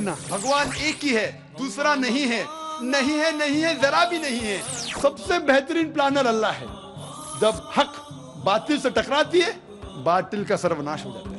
ना, भगवान एक ही है, दूसरा नहीं है, नहीं है, नहीं है, जरा भी नहीं है। सबसे बेहतरीन प्लानर अल्लाह है। जब हक बातिल से टकराती है, बातिल का सर्वनाश हो जाता है।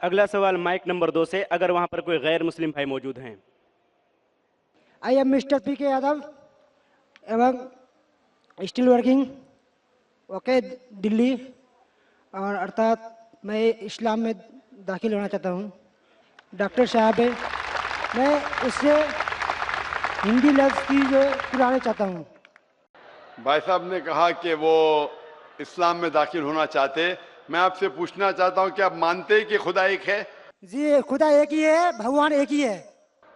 अगला सवाल माइक नंबर 2 से, अगर वहां पर कोई गैर मुस्लिम भाई मौजूद हैं। आई एम मिस्टर पी के यादव एवं स्टिल वर्किंग ओके दिल्ली, और अर्थात मैं इस्लाम में दाखिल होना चाहता हूँ। डॉक्टर साहब है, मैं उससे हिंदी लफ्ज़ की जो पुराने चाहता हूँ। भाई साहब ने कहा कि वो इस्लाम में दाखिल होना चाहते। मैं आपसे पूछना चाहता हूं कि आप मानते हैं कि खुदा एक है? जी, खुदा एक ही है, भगवान एक ही है।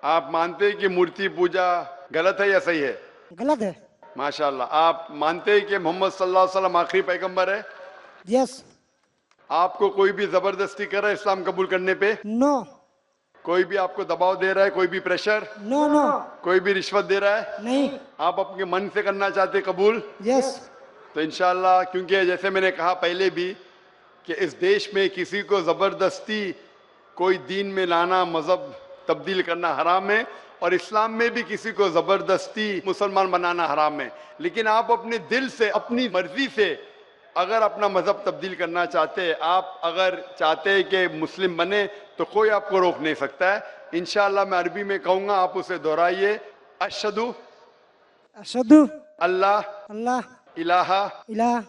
आप मानते हैं कि मूर्ति पूजा गलत है या सही है? गलत है। माशाल्लाह। आप मानते हैं कि मोहम्मद सल्लल्लाहु अलैहि वसल्लम आखिरी पैगंबर है? यस। आपको कोई भी जबरदस्ती कर रहा है इस्लाम कबूल करने पे? नो। कोई भी आपको दबाव दे रहा है, कोई भी प्रेशर? No no. कोई भी रिश्वत दे रहा है? नहीं। आप अपने मन से करना चाहते कबूल? यस। तो इंशाल्लाह, क्योंकि जैसे मैंने कहा पहले भी कि इस देश में किसी को जबरदस्ती कोई दीन में लाना, मजहब तब्दील करना हराम है, और इस्लाम में भी किसी को जबरदस्ती मुसलमान बनाना हराम है। लेकिन आप अपने दिल से, अपनी मर्जी से अगर अपना मजहब तब्दील करना चाहते हैं, आप अगर चाहते हैं कि मुस्लिम बने, तो कोई आपको रोक नहीं सकता है। इंशाअल्लाह मैं अरबी में कहूंगा, आप उसे दोहराइए। अशहदु अशहदु अल्लाह अल्लाह इलाहा इलाहा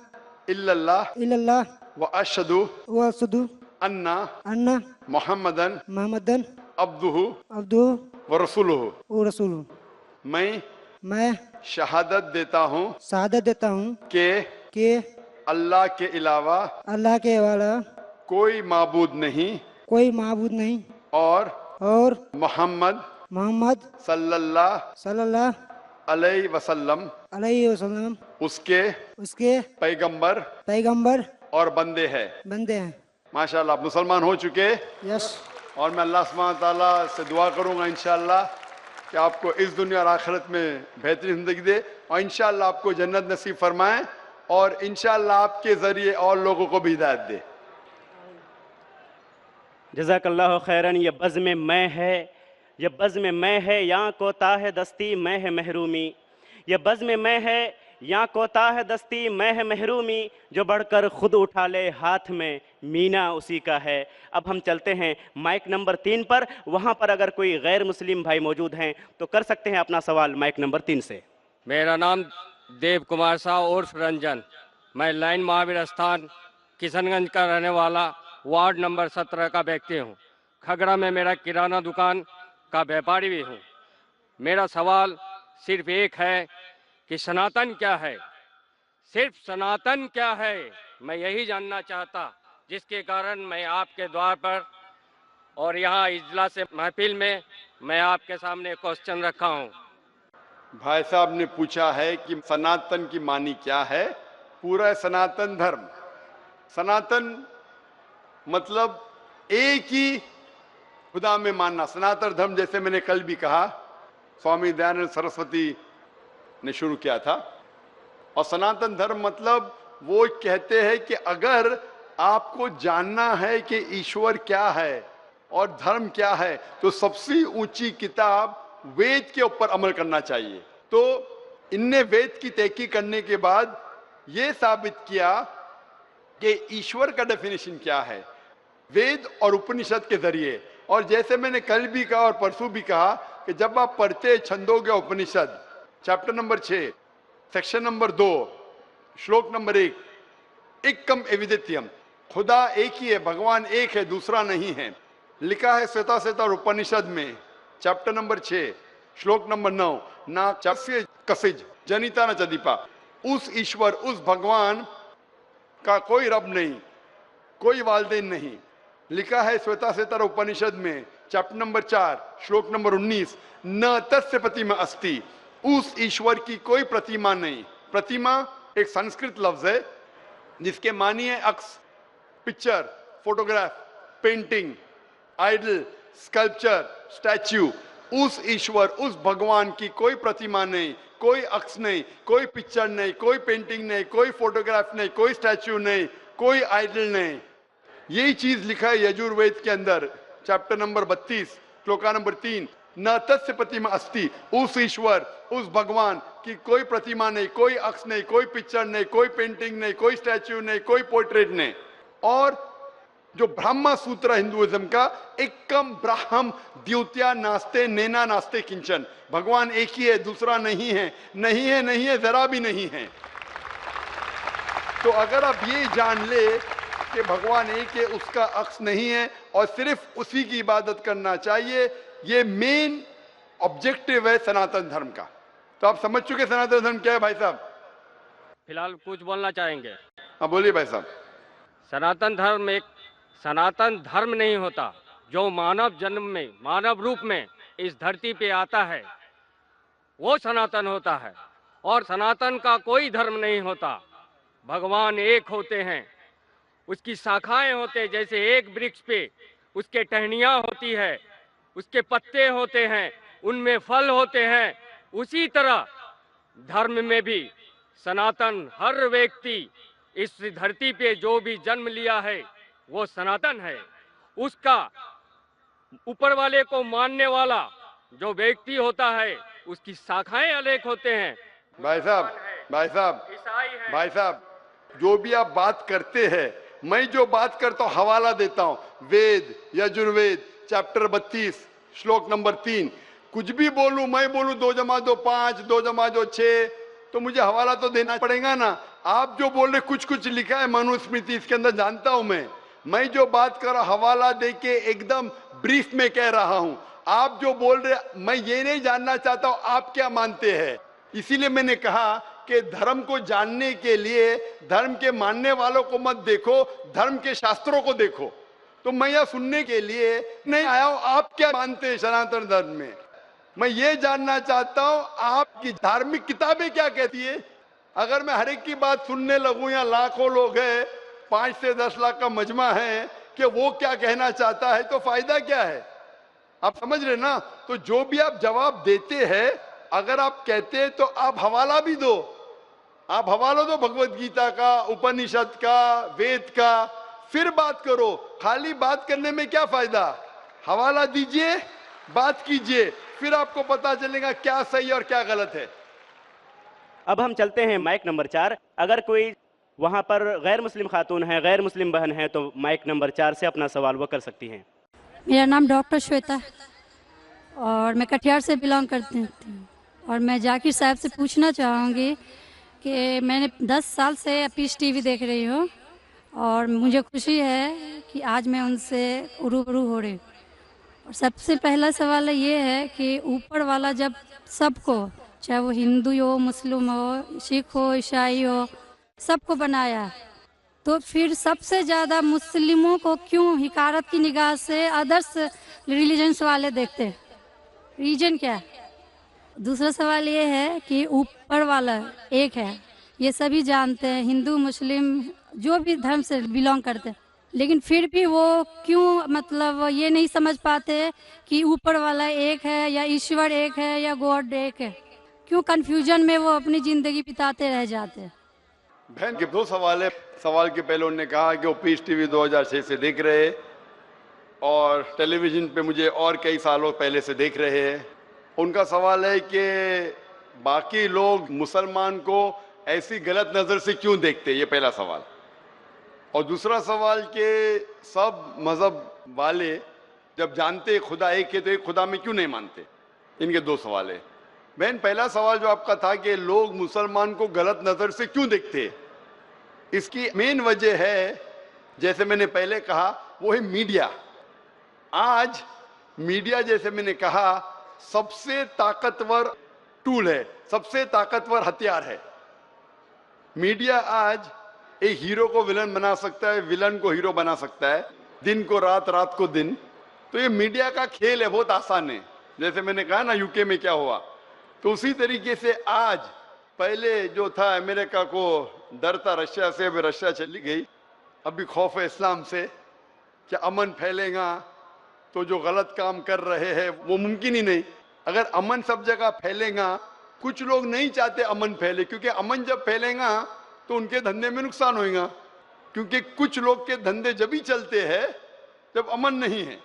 इल्लल्लाह इल्लल्लाह व अशहदु व अशहदु अन्ना अन्ना मुहम्मदन मुहम्मदन अब्दुहु अब्दुहु व रसूलुहु। व रसूलुहु। मैं शहादत देता हूँ शहादत देता हूँ कि अल्लाह के अलावा अल्लाह के अलावा कोई माबूद नहीं कोई माबूद नहीं, और मोहम्मद सल्लल्लाहु अलैहि वसल्लम उसके पैगंबर और बंदे हैं। माशाल्लाह, आप मुसलमान हो चुके। यस। और मैं अल्लाह सुब्हानहू तआला से दुआ करूंगा इंशाअल्लाह कि आपको इस दुनिया और आखिरत में बेहतरीन जिंदगी दे, और इंशाअल्लाह आपको जन्नत नसीब फरमाए, और इंशाअल्लाह आपके जरिए और लोगों को भी हिदायत दे। जज़ाकल्लाहु खैरन। ये बज़्म मैं है, ये बज़्म मैं है, यहाँ कोताह दस्ती मैं है महरूमी। ये बज़्म मैं है, यहाँ कोताह दस्ती मैं है महरूमी। जो बढ़कर खुद उठा ले हाथ में, मीना उसी का है। अब हम चलते हैं माइक नंबर 3 पर। वहाँ पर अगर कोई गैर मुस्लिम भाई मौजूद हैं तो कर सकते हैं अपना सवाल माइक नंबर 3 से। मेरा नाम देव कुमार साहब उर्फ रंजन, मैं लाइन महावीर स्थान किशनगंज का रहने वाला वार्ड नंबर 17 का व्यक्ति हूँ। खगड़ा में मेरा किराना दुकान का व्यापारी भी हूँ। मेरा सवाल सिर्फ एक है कि सनातन क्या है? सिर्फ सनातन क्या है, मैं यही जानना चाहता, जिसके कारण मैं आपके द्वार पर और यहाँ इजलास महफिल में मैं आपके सामने क्वेश्चन रखा हूँ। भाई साहब ने पूछा है कि सनातन की मानी क्या है। पूरा सनातन धर्म, सनातन मतलब एक ही खुदा में मानना। सनातन धर्म, जैसे मैंने कल भी कहा, स्वामी दयानंद सरस्वती ने शुरू किया था। और सनातन धर्म मतलब वो कहते हैं कि अगर आपको जानना है कि ईश्वर क्या है और धर्म क्या है, तो सबसे ऊंची किताब वेद के ऊपर अमल करना चाहिए। तो इनने वेद की तहकीक करने के बाद यह साबित किया कि ईश्वर का डेफिनेशन क्या है वेद और उपनिषद के जरिए। और जैसे मैंने कल भी कहा और परसों भी कहा कि जब आप पढ़ते छंदोग्य उपनिषद चैप्टर नंबर 6 सेक्शन नंबर 2 श्लोक नंबर 1, एकम एविदित्यम, खुदा एक ही है, भगवान एक है, दूसरा नहीं है, लिखा है श्वेताश्वेतर उपनिषद में चैप्टर नंबर 6 श्लोक नंबर 9, ना चस्य कसिज जनिता न चदीपा। उस ईश्वर, उस भगवान का कोई रब नहीं, कोई वालदेन नहीं। लिखा है श्वेताश्वेतर उपनिषद में चैप्टर नंबर 4 श्लोक नंबर 19, न तस्य प्रतिमा अस्ति, उस ईश्वर की कोई प्रतिमा नहीं। प्रतिमा एक संस्कृत लफ्ज है जिसके मानी है अक्स, picture, photograph, painting, idol, sculpture, statue. उस ईश्वर, उस भगवान की कोई प्रतिमा नहीं, कोई अक्स नहीं, कोई पिक्चर नहीं, कोई पेंटिंग नहीं, कोई फोटोग्राफ नहीं, कोई स्टैच्यू नहीं, कोई आइडल नहीं। यही चीज लिखा है यजुर्वेद के अंदर चैप्टर नंबर 32 श्लोका नंबर 3, न तस्य प्रतिमा अस्ति, उस ईश्वर, उस भगवान की कोई प्रतिमा नहीं, कोई अक्स नहीं, कोई पिक्चर नहीं, कोई पेंटिंग नहीं, कोई स्टैच्यू नहीं, कोई पोर्ट्रेट नहीं। और जो ब्रह्मा सूत्र हिंदुइज्म का, एकम ब्राह्म द्वितीया नास्ते नेना नास्ते किंचन, भगवान एक ही है, दूसरा नहीं है, नहीं है, नहीं है, जरा भी नहीं है। तो अगर आप ये जान ले कि भगवान एक है, उसका अक्स नहीं है और सिर्फ उसी की इबादत करना चाहिए, ये मेन ऑब्जेक्टिव है सनातन धर्म का। तो आप समझ चुके सनातन धर्म क्या है भाई साहब? फिलहाल कुछ बोलना चाहेंगे? हाँ बोलिए भाई साहब। सनातन धर्म एक सनातन धर्म नहीं होता, जो मानव जन्म में, मानव रूप में इस धरती पे आता है वो सनातन होता है। और सनातन का कोई धर्म नहीं होता। भगवान एक होते हैं, उसकी शाखाएं होते हैं, जैसे एक वृक्ष पे उसके टहनियाँ होती है, उसके पत्ते होते हैं, उनमें फल होते हैं, उसी तरह धर्म में भी सनातन, हर व्यक्ति इस धरती पे जो भी जन्म लिया है वो सनातन है। उसका ऊपर वाले को मानने वाला जो व्यक्ति होता है उसकी शाखाएं अनेक होते हैं। भाई साहब, भाई साहब, भाई साहब, जो भी आप बात करते हैं, मैं जो बात करता हूँ हवाला देता हूँ, वेद यजुर्वेद चैप्टर 32 श्लोक नंबर 3। कुछ भी बोलूं, मैं बोलूं 2 + 2 5, 2 + 2 6, तो मुझे हवाला तो देना पड़ेगा ना। आप जो बोल रहे कुछ कुछ लिखा है मनुस्मृति, इसके अंदर जानता हूं मैं जो बात कर रहा हवाला दे के एकदम ब्रीफ में कह रहा हूं। आप जो बोल रहे, मैं ये नहीं जानना चाहता हूं आप क्या मानते हैं। इसीलिए मैंने कहा कि धर्म को जानने के लिए धर्म के मानने वालों को मत देखो, धर्म के शास्त्रों को देखो। तो मैं यह सुनने के लिए नहीं आया हूं आप क्या मानते हैं सनातन धर्म में। मैं ये जानना चाहता हूं आपकी धार्मिक किताबें क्या कहती है। अगर मैं हर एक की बात सुनने लगूं, या लाखों लोग हैं, 5 से 10 लाख का मजमा है, कि वो क्या कहना चाहता है, तो फायदा क्या है। आप समझ रहे ना। तो जो भी आप जवाब देते हैं, अगर आप कहते हैं तो आप हवाला भी दो। आप हवाला दो भगवत गीता का, उपनिषद का, वेद का, फिर बात करो। खाली बात करने में क्या फायदा। हवाला दीजिए, बात कीजिए, फिर आपको पता चलेगा क्या सही और क्या गलत है। अब हम चलते हैं माइक नंबर 4। अगर कोई वहां पर गैर मुस्लिम खातून है, गैर मुस्लिम बहन है, तो माइक नंबर 4 से अपना सवाल वो कर सकती हैं। मेरा नाम डॉक्टर श्वेता है और मैं कटिहार से बिलोंग करती हूँ। और मैं जाकिर साहब से पूछना चाहूँगी कि मैंने 10 साल से पीस टीवी देख रही हूँ और मुझे खुशी है कि आज मैं उनसे रूबरू हो रही हूँ। और सबसे पहला सवाल ये है कि ऊपर वाला जब सबको, चाहे वो हिंदू हो, मुस्लिम हो, सिख हो, ईसाई हो, सबको बनाया, तो फिर सबसे ज़्यादा मुस्लिमों को क्यों हिकारत की निगाह से अदर्स रिलीजन्स वाले देखते हैं। रीजन क्या है। दूसरा सवाल ये है कि ऊपर वाला एक है, ये सभी जानते हैं, हिंदू मुस्लिम जो भी धर्म से बिलोंग करते हैं, लेकिन फिर भी वो क्यों मतलब ये नहीं समझ पाते कि ऊपर वाला एक है या ईश्वर एक है या गॉड एक है। क्यों कन्फ्यूजन में वो अपनी ज़िंदगी बिताते रह जाते हैं। बहन के 2 सवाल है। सवाल के पहले उन्होंने कहा कि वो पीस टीवी 2006 से देख रहे हैं और टेलीविज़न पे मुझे और कई सालों पहले से देख रहे हैं। उनका सवाल है कि बाकी लोग मुसलमान को ऐसी गलत नजर से क्यों देखते, ये पहला सवाल। और दूसरा सवाल कि सब मजहब वाले जब जानते खुदा एक है तो एक खुदा में क्यों नहीं मानते। इनके दो सवाल है। बहन, पहला सवाल जो आपका था कि लोग मुसलमान को गलत नजर से क्यों देखते हैं, इसकी मेन वजह है, जैसे मैंने पहले कहा, वो है मीडिया। आज मीडिया, जैसे मैंने कहा, सबसे ताकतवर टूल है, सबसे ताकतवर हथियार है। मीडिया आज एक हीरो को विलन बना सकता है, विलन को हीरो बना सकता है, दिन को रात, रात को दिन। तो ये मीडिया का खेल है, बहुत आसान है। जैसे मैंने कहा ना यूके में क्या हुआ, तो उसी तरीके से आज, पहले जो था अमेरिका को डर था रशिया से, अभी रशिया चली गई, अभी खौफ है इस्लाम से कि अमन फैलेगा तो जो गलत काम कर रहे हैं वो मुमकिन ही नहीं। अगर अमन सब जगह फैलेगा, कुछ लोग नहीं चाहते अमन फैले, क्योंकि अमन जब फैलेगा तो उनके धंधे में नुकसान होगा, क्योंकि कुछ लोग के धंधे जब ही चलते हैं जब अमन नहीं है।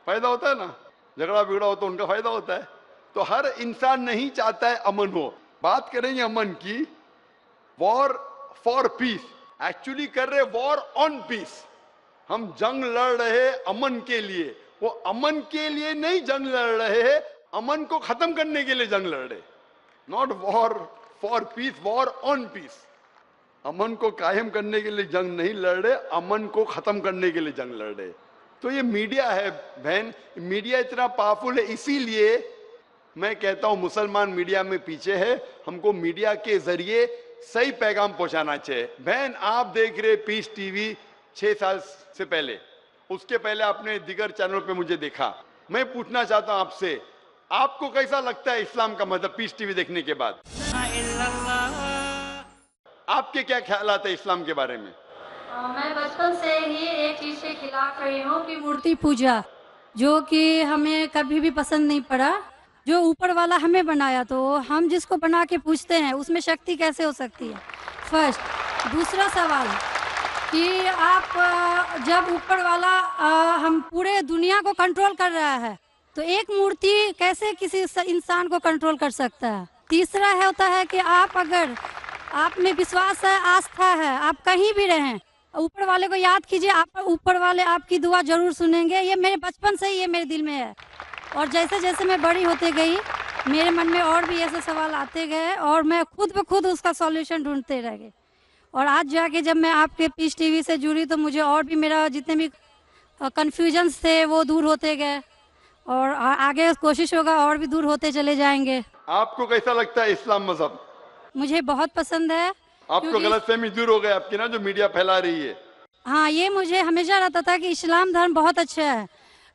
फायदा होता है ना, झगड़ा बिगड़ा हो तो उनका फायदा होता है। तो हर इंसान नहीं चाहता है अमन हो। बात करेंगे अमन की, वॉर फॉर पीस, एक्चुअली कर रहे वॉर ऑन पीस। हम जंग लड़ रहे अमन के लिए, वो अमन के लिए नहीं जंग लड़ रहे हैं, अमन को खत्म करने के लिए जंग लड़ रहे। Not war for peace, war on peace. अमन को कायम करने के लिए जंग नहीं लड़ रहे, अमन को खत्म करने के लिए जंग लड़ रहे। तो ये मीडिया है बहन, मीडिया इतना पावरफुल है, इसीलिए मैं कहता हूं मुसलमान मीडिया में पीछे है। हमको मीडिया के जरिए सही पैगाम पहुंचाना चाहिए। बहन, आप देख रहे पीस टीवी 6 साल से पहले, उसके पहले आपने दिगर चैनल पे मुझे देखा। मैं पूछना चाहता हूं आपसे, आपको कैसा लगता है इस्लाम का मजहब पीस टीवी देखने के बाद? आपके क्या ख्याल है इस्लाम के बारे में? मैं बचपन से ही एक चीज़ के खिलाफ रही हूँ कि मूर्ति पूजा, जो कि हमें कभी भी पसंद नहीं पड़ा। जो ऊपर वाला हमें बनाया, तो हम जिसको बना के पूछते हैं उसमें शक्ति कैसे हो सकती है, फर्स्ट। दूसरा सवाल कि आप जब ऊपर वाला हम पूरे दुनिया को कंट्रोल कर रहा है, तो एक मूर्ति कैसे किसी इंसान को कंट्रोल कर सकता है। तीसरा है होता है कि आप अगर आप में विश्वास है, आस्था है, आप कहीं भी रहें, ऊपर वाले को याद कीजिए, आप ऊपर वाले आपकी दुआ जरूर सुनेंगे। ये मेरे बचपन से ही ये मेरे दिल में है, और जैसे जैसे मैं बड़ी होते गई मेरे मन में और भी ऐसे सवाल आते गए, और मैं खुद ब खुद उसका सॉल्यूशन ढूंढते रह गई। और आज जाके जब मैं आपके पीस टीवी से जुड़ी, तो मुझे और भी मेरा जितने भी कन्फ्यूजन्स थे वो दूर होते गए, और आगे कोशिश होगा और भी दूर होते चले जाएंगे। आपको कैसा लगता है इस्लाम मजहब? मुझे बहुत पसंद है। आपको गलतफहमी दूर हो गई आपकी ना, जो मीडिया फैला रही है? हाँ, ये मुझे हमेशा रहता था कि इस्लाम धर्म बहुत अच्छा है,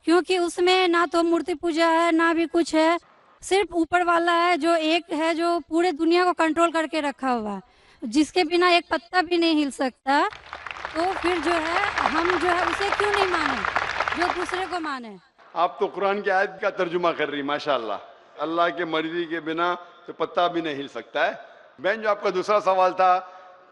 क्योंकि उसमें ना तो मूर्ति पूजा है ना भी कुछ है, सिर्फ ऊपर वाला है जो एक है, जो पूरे दुनिया को कंट्रोल करके रखा हुआ है, जिसके बिना एक पत्ता भी नहीं हिल सकता। तो फिर जो है हम जो है उसे क्यों नहीं माने, जो दूसरे को माने। आप तो कुरान की आयत का तर्जुमा कर रही, माशाल्लाह। अल्लाह के मर्जी के बिना तो पत्ता भी नहीं हिल सकता है। बहन, जो आपका दूसरा सवाल था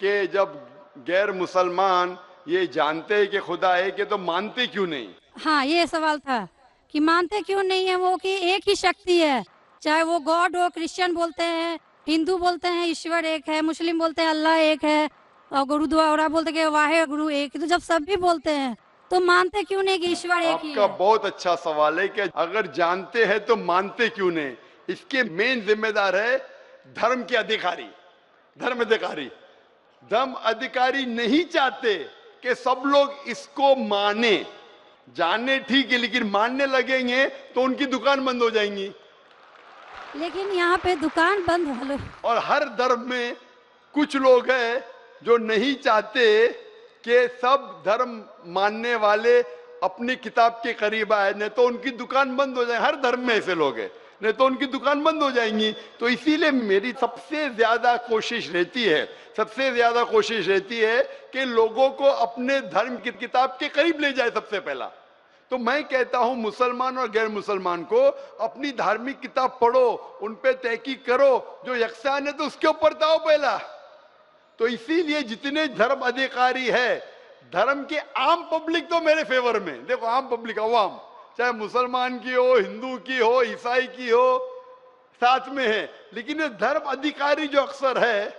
कि जब गैर मुसलमान ये जानते हैं कि खुदा है कि, तो मानते क्यों नहीं? हाँ, ये सवाल था कि मानते क्यों नहीं है वो, कि एक ही शक्ति है, चाहे वो गॉड हो, क्रिश्चियन बोलते हैं, हिंदू बोलते हैं ईश्वर एक है, मुस्लिम बोलते हैं अल्लाह एक है, और गुरुद्वारा बोलते हैं वाहे गुरु एक। तो जब सब भी बोलते हैं तो मानते क्यों नहीं कि ईश्वर एक ही है? आपका बहुत अच्छा सवाल है कि अगर जानते हैं तो मानते क्यों नहीं। इसके मेन जिम्मेदार है धर्म के अधिकारी, धर्म अधिकारी। धर्म अधिकारी नहीं चाहते कि सब लोग इसको माने, जाने ठीक है, लेकिन मानने लगेंगे तो उनकी दुकान बंद हो जाएंगी। लेकिन यहाँ पे दुकान बंद हो लो। और हर धर्म में कुछ लोग हैं जो नहीं चाहते कि सब धर्म मानने वाले अपनी किताब के करीब आए, नहीं तो उनकी दुकान बंद हो जाए। हर धर्म में ऐसे लोग हैं, नहीं तो उनकी दुकान बंद हो जाएंगी। तो इसीलिए मेरी सबसे ज्यादा कोशिश रहती है कि लोगों को अपने धर्म की किताब के करीब ले जाए सबसे पहला। तो मैं कहता हूं मुसलमान और गैर मुसलमान को अपनी धार्मिक किताब पढ़ो, उन पे तहकीक करो, जो यकसान है तो उसके ऊपर जाओ पहला। तो इसीलिए जितने धर्म अधिकारी है, धर्म के आम पब्लिक तो मेरे फेवर में, देखो आम पब्लिक, अवाम, चाहे मुसलमान की हो, हिंदू की हो, ईसाई की हो, साथ में है। लेकिन ये धर्म अधिकारी जो अक्सर है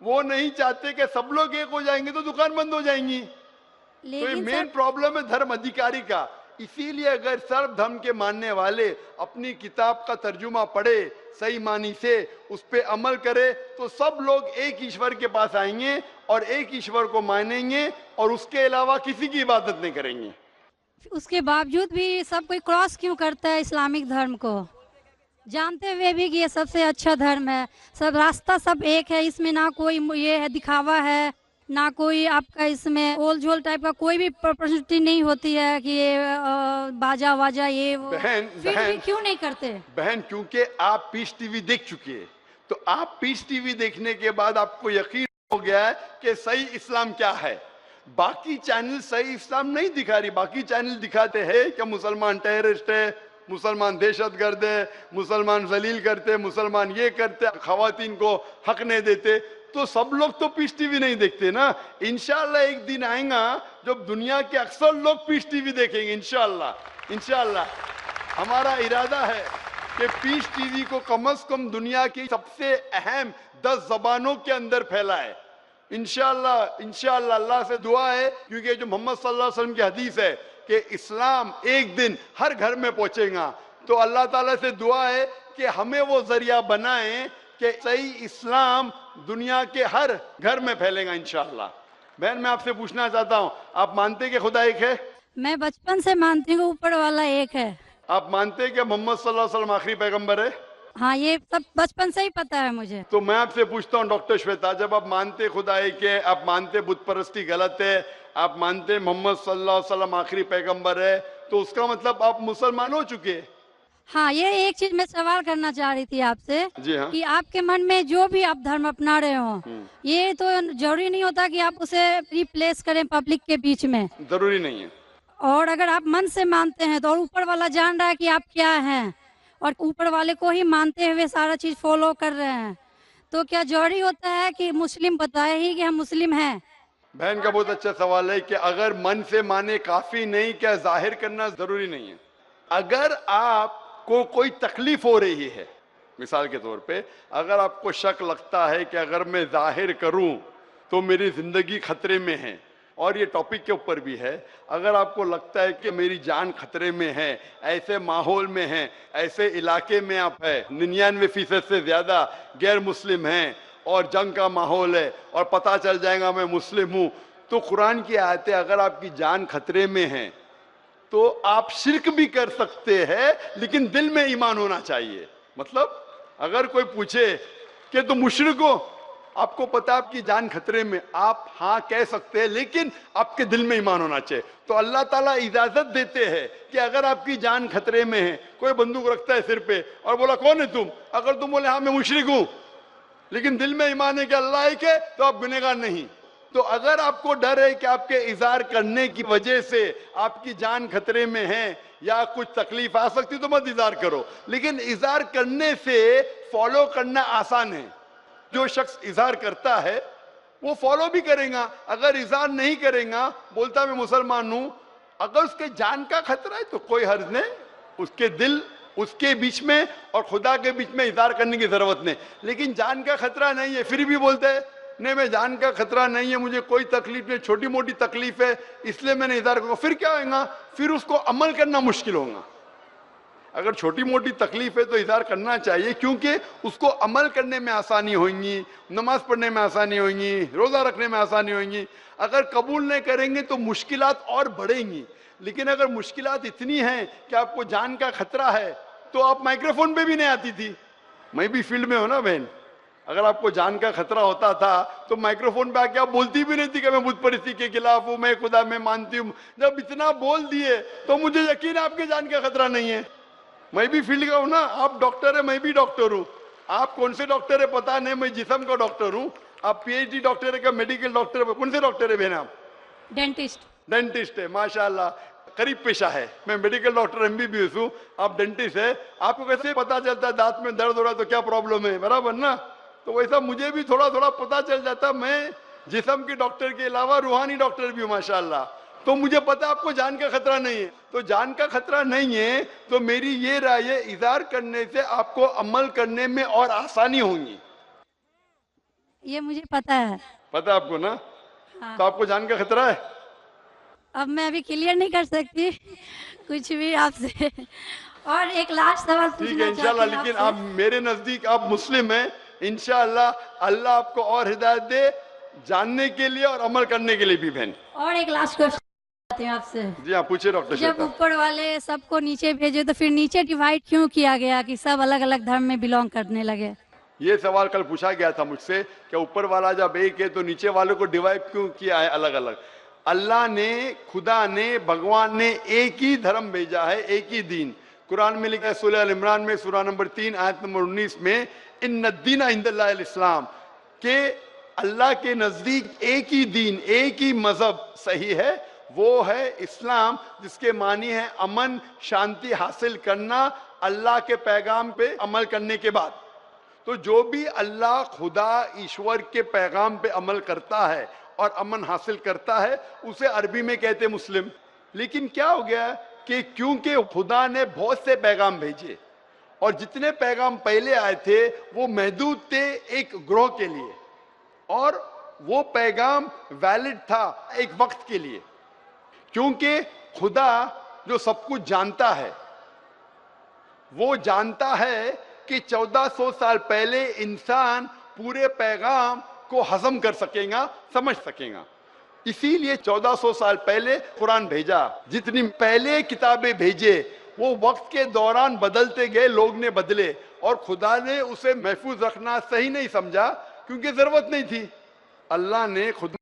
वो नहीं चाहते कि सब लोग एक हो जाएंगे तो दुकान बंद हो जाएंगी। तो ये लेकिन मेन सर प्रॉब्लम है धर्म अधिकारी का। इसीलिए अगर सर्व धर्म के मानने वाले अपनी किताब का तर्जुमा पढ़े, सही मानी से उस पे अमल करे, तो सब लोग एक ईश्वर के पास आएंगे और एक ईश्वर को मानेंगे और उसके अलावा किसी की इबादत नहीं करेंगे। उसके बावजूद भी सब कोई क्रॉस क्यों करता है इस्लामिक धर्म को, जानते हुए भी कि ये सबसे अच्छा धर्म है, सब रास्ता सब एक है, इसमें ना कोई ये है दिखावा है, ना कोई आपका इसमें ओल झोल टाइप का कोई भी प्रॉपर्टी नहीं होती है कि ये बाजा वाजा ये वो। फिर भी क्यों नहीं करते? बहन, क्योंकि आप पीस टीवी देख चुके हैं, तो आप पीस टीवी देखने के बाद आपको यकीन हो गया है कि सही इस्लाम क्या है। बाकी चैनल सही इस्लाम नहीं दिखा रही। बाकी चैनल दिखाते हैं कि मुसलमान टेररिस्ट है, मुसलमान दहशतगर्द है, मुसलमान जलील करते, मुसलमान ये करते, खवातीन को हक नहीं देते। तो सब लोग तो पीस टीवी नहीं देखते ना। इंशाल्लाह एक दिन आएगा जब दुनिया के अक्सर लोग पीस टीवी देखेंगे। इंशाल्लाह इंशाल्लाह हमारा इरादा है कि पीस टीवी को कम से कम दुनिया की सबसे अहम 10 जबानों के अंदर फैलाए। इंशाल्लाह इंशाल्लाह अल्लाह से दुआ है, क्योंकि जो मोहम्मद सल्लल्लाहु अलैहि वसल्लम की हदीस है कि इस्लाम एक दिन हर घर में पहुंचेगा, तो अल्लाह ताला से दुआ है कि हमें वो जरिया बनाए कि सही इस्लाम दुनिया के हर घर में फैलेगा इंशाल्लाह। बहन, मैं आपसे पूछना चाहता हूँ, आप मानते कि खुदा एक है? मैं बचपन से मानती हूँ ऊपर वाला एक है। आप मानते हैं कि मोहम्मद सल्लल्लाहु अलैहि वसल्लम आखिरी पैगंबर है? हाँ, ये सब बचपन से ही पता है मुझे। तो मैं आपसे पूछता हूँ डॉक्टर श्वेता, जब आप मानते खुदा एक है, आप मानते बुत परस्ती गलत है, आप मानते मोहम्मद सल्लल्लाहु अलैहि वसल्लम आखिरी पैगंबर है, तो उसका मतलब आप मुसलमान हो चुके हैं। हाँ, ये एक चीज मैं सवाल करना चाह रही थी आपसे। जी हाँ। कि आपके मन में जो भी आप धर्म अपना रहे हो, ये तो जरूरी नहीं होता कि आप उसे रिप्लेस करें पब्लिक के बीच में। जरूरी नहीं है। और अगर आप मन से मानते हैं तो, और ऊपर वाला जान रहा है कि आप क्या हैं, और ऊपर वाले को ही मानते हुए सारा चीज फॉलो कर रहे हैं, तो क्या जरूरी होता है कि मुस्लिम बताए ही कि हम मुस्लिम हैं? बहन का बहुत अच्छा सवाल है कि अगर मन से माने काफी नहीं, क्या जाहिर करना जरूरी नहीं है? अगर आपको कोई तकलीफ हो रही है, मिसाल के तौर पे अगर आपको शक लगता है कि अगर मैं जाहिर करूं तो मेरी जिंदगी खतरे में है, और ये टॉपिक के ऊपर भी है, अगर आपको लगता है कि मेरी जान खतरे में है, ऐसे माहौल में है, ऐसे इलाके में आप है, 99% से ज्यादा गैर मुस्लिम हैं और जंग का माहौल है और पता चल जाएगा मैं मुस्लिम हूं, तो कुरान की आयतें, अगर आपकी जान खतरे में है तो आप शिर्क भी कर सकते हैं, लेकिन दिल में ईमान होना चाहिए। मतलब अगर कोई पूछे कि तुम मुशरिक हो, आपको पता है आपकी जान खतरे में, आप हाँ कह सकते हैं, लेकिन आपके दिल में ईमान होना चाहिए। तो अल्लाह ताला इजाजत देते हैं कि अगर आपकी जान खतरे में है, कोई बंदूक रखता है सिर पे और बोला कौन है तुम, अगर तुम बोले हाँ मैं मुशरिक हूं, लेकिन दिल में ईमान है कि अल्लाह एक है, तो आप गुनहगार नहीं। तो अगर आपको डर है कि आपके इज़हार करने की वजह से आपकी जान खतरे में है या कुछ तकलीफ आ सकती, तो मत इज़हार करो। लेकिन इज़हार करने से फॉलो करना आसान है। जो शख्स इज़हार करता है वो फॉलो भी करेगा। अगर इज़हार नहीं करेगा, बोलता मैं मुसलमान हूं, अगर उसके जान का खतरा है तो कोई हर्ज नहीं, उसके दिल उसके बीच में और खुदा के बीच में इज़हार करने की जरूरत नहीं। लेकिन जान का खतरा नहीं है, फिर भी बोलते हैं नहीं मैं जान का खतरा नहीं है, मुझे कोई तकलीफ नहीं, छोटी मोटी तकलीफ है इसलिए मैंने इज़हार करूंगा, फिर क्या होगा? फिर उसको अमल करना मुश्किल होगा। अगर छोटी मोटी तकलीफ है तो इज़हार करना चाहिए, क्योंकि उसको अमल करने में आसानी होगी, नमाज पढ़ने में आसानी होगी, रोज़ा रखने में आसानी होगी। अगर कबूल नहीं करेंगे तो मुश्किलात और बढ़ेंगी। लेकिन अगर मुश्किलात इतनी हैं कि आपको जान का खतरा है, तो आप माइक्रोफोन पे भी नहीं आती थी। मैं भी फील्ड में हूं ना बहन, अगर आपको जान का खतरा होता था तो माइक्रोफोन पे आके आप बोलती भी नहीं थी कि मैं बुत परस्ती के खिलाफ हूं, मैं खुदा में मानती हूं। जब इतना बोल दिए तो मुझे यकीन है आपके जान का खतरा नहीं है। मैं भी फील्ड का हूं ना, आप डॉक्टर है, मैं भी डॉक्टर हूं। आप कौन से डॉक्टर है पता नहीं, मैं जिस्म का डॉक्टर हूं। आप PhD डॉक्टर है क्या, मेडिकल डॉक्टर है? कौन से डॉक्टर है बहन आप? डेंटिस्ट। डेंटिस्ट है, माशाल्लाह, करीब पेशा है। मैं मेडिकल डॉक्टर MBBS हूँ, आप डेंटिस्ट है। आपको कैसे पता चलता है दांत में दर्द हो रहा है तो क्या प्रॉब्लम है, बराबर ना? तो वैसा मुझे भी थोड़ा थोड़ा पता चल जाता। मैं जिस्म के डॉक्टर के अलावा रूहानी डॉक्टर भी हूँ माशाल्लाह। तो मुझे पता आपको जान का खतरा नहीं है। तो जान का खतरा नहीं है तो मेरी ये राय है, इज़हार करने से आपको अमल करने में और आसानी होगी। ये मुझे पता है। पता है आपको ना? हाँ। तो आपको जान का खतरा है? अब मैं अभी क्लियर नहीं कर सकती कुछ भी आपसे। और एक लास्ट सवाल ठीक है पूछना इंशाल्लाह, चाहती हूँ लेकिन आपसे। आप मेरे नजदीक आप मुस्लिम हैं, इंशाल्लाह अल्लाह आपको और हिदायत दे जानने के लिए और अमल करने के लिए भी बहन। और एक लास्ट क्वेश्चन चाहती हूँ आपसे। जी हाँ, पूछिए डॉक्टर जब श्वेता। ऊपर वाले सबको नीचे भेजे तो फिर नीचे डिवाइड क्यों किया गया कि सब अलग अलग धर्म में बिलोंग करने लगे? ये सवाल कल पूछा गया था मुझसे कि ऊपर वाला जब एक है तो नीचे वालों को डिवाइड क्यों किया है अलग अलग? अल्लाह ने, खुदा ने, भगवान ने एक ही धर्म भेजा है, एक ही दीन। कुरान में लिखा है सूरह अल इमरान में सूरह नंबर 3 आयत नंबर 19 में, इन्ना दीना इंदल्लाहिल इस्लाम, के अल्लाह के नजदीक एक ही दीन, एक ही मजहब सही है, वो है इस्लाम, जिसके मानी है अमन शांति हासिल करना अल्लाह के पैगाम पे अमल करने के बाद। तो जो भी अल्लाह खुदा ईश्वर के पैगाम पे अमल करता है और अमन हासिल करता है उसे अरबी में कहते मुस्लिम। लेकिन क्या हो गया कि क्योंकि खुदा ने बहुत से पैगाम भेजे और जितने पैगाम पहले आए थे वो महदूद थे एक ग्रोह के लिए, और वो पैगाम वैलिड था एक वक्त के लिए, क्योंकि खुदा जो सब कुछ जानता है वो जानता है कि 1400 साल पहले इंसान पूरे पैगाम को हजम कर सकेगा, समझ सकेगा। इसीलिए 1400 साल पहले कुरान भेजा। जितनी पहले किताबें भेजे वो वक्त के दौरान बदलते गए, लोग ने बदले, और खुदा ने उसे महफूज रखना सही नहीं समझा क्योंकि जरूरत नहीं थी। अल्लाह ने, खुदा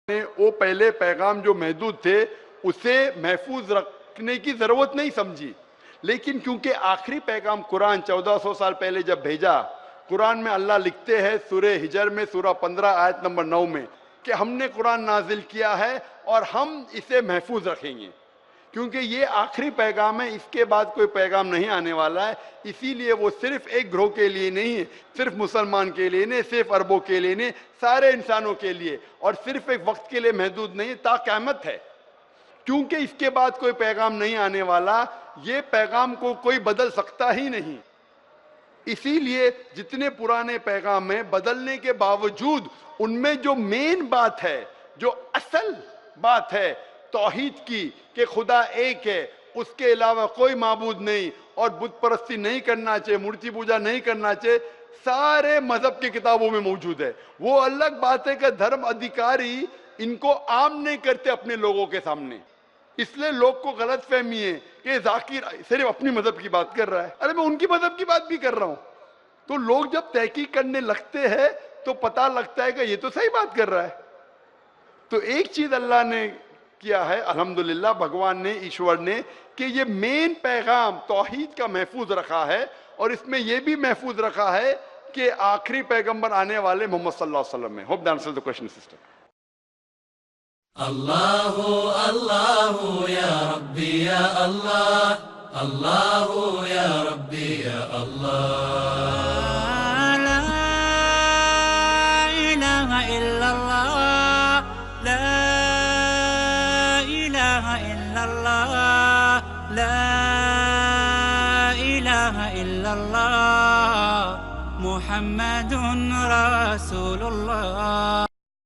ने वो पहले पैगाम जो महदूद थे उसे महफूज रखने की जरूरत नहीं समझी। लेकिन क्योंकि आखिरी पैगाम कुरान 1400 साल पहले जब भेजा, कुरान में अल्लाह लिखते हैं सूरह हिजर में सूरह 15 आयत नंबर 9 में कि हमने कुरान नाजिल किया है और हम इसे महफूज रखेंगे, क्योंकि ये आखिरी पैगाम है, इसके बाद कोई पैगाम नहीं आने वाला है। इसीलिए वो सिर्फ एक ग्रोह के लिए नहीं है, सिर्फ मुसलमान के लिए नहीं, सिर्फ अरबों के लिए नहीं, सारे इंसानों के लिए, और सिर्फ एक वक्त के लिए महदूद नहीं, ता क़यामत है। क्योंकि इसके बाद कोई पैगाम नहीं आने वाला, ये पैगाम को कोई बदल सकता ही नहीं। इसीलिए जितने पुराने पैगाम हैं, बदलने के बावजूद उनमें जो मेन बात है, जो असल बात है तौहीद की, कि खुदा एक है, उसके अलावा कोई माबूद नहीं, और बुत परस्ती नहीं करना चाहिए, मूर्ति पूजा नहीं करना चाहिए, सारे मजहब की किताबों में मौजूद है। वो अलग बात है कि धर्म अधिकारी इनको आम नहीं करते अपने लोगों के सामने, इसलिए लोग को गलत फहमी है कि जाकिर सिर्फ अपनी मजहब की बात कर रहा है। अरे मैं उनकी मजहब की बात भी कर रहा हूं। तो लोग जब तहकीक करने लगते हैं तो पता लगता है कि ये तो सही बात कर रहा है। तो एक चीज अल्लाह ने किया है, अल्हम्दुलिल्लाह, भगवान ने, ईश्वर ने, कि ये मेन पैगाम तौहीद का महफूज रखा है, और इसमें यह भी महफूज रखा है कि आखिरी पैगंबर आने वाले मोहम्मद सल्लल्लाहु अलैहि वसल्लम है। Hope that answers the question sister. अल्लाहु अल्लाहु या रब्बी या अल्लाह, अल्लाहु या रब्बी या अल्लाह। ला इलाहा इल्लल्लाह, ला इलाहा इल्लल्लाह, ला इलाहा इल्लल्लाह, मुहम्मदुन रसूलुल्लाह।